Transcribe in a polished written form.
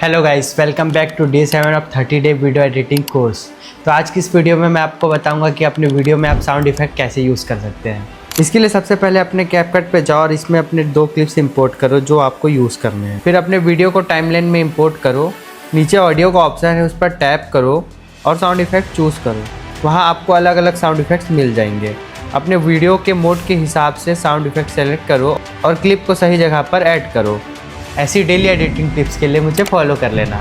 Hello guys, welcome back to day 7 of 30 day video editing course. तो आज की इस वीडियो में मैं आपको बताऊंगा कि अपने वीडियो में आप साउंड इफेक्ट कैसे यूज़ कर सकते हैं। इसके लिए सबसे पहले अपने कैपकट पे जाओ और इसमें अपने 2 क्लिप्स इंपोर्ट करो जो आपको यूज़ करने हैं। फिर अपने वीडियो को टाइमलाइन में इंपोर्ट करो, नीचे ऑडियो का ऑप्शन है उस पर टैप करो और साउंड इफेक्ट चूज़ करो। वहाँ आपको अलग अलग साउंड इफेक्ट्स मिल जाएंगे। अपने वीडियो के मोड के हिसाब से साउंड इफेक्ट सेलेक्ट करो और क्लिप को सही जगह पर ऐड करो। ऐसी डेली एडिटिंग टिप्स के लिए मुझे फॉलो कर लेना।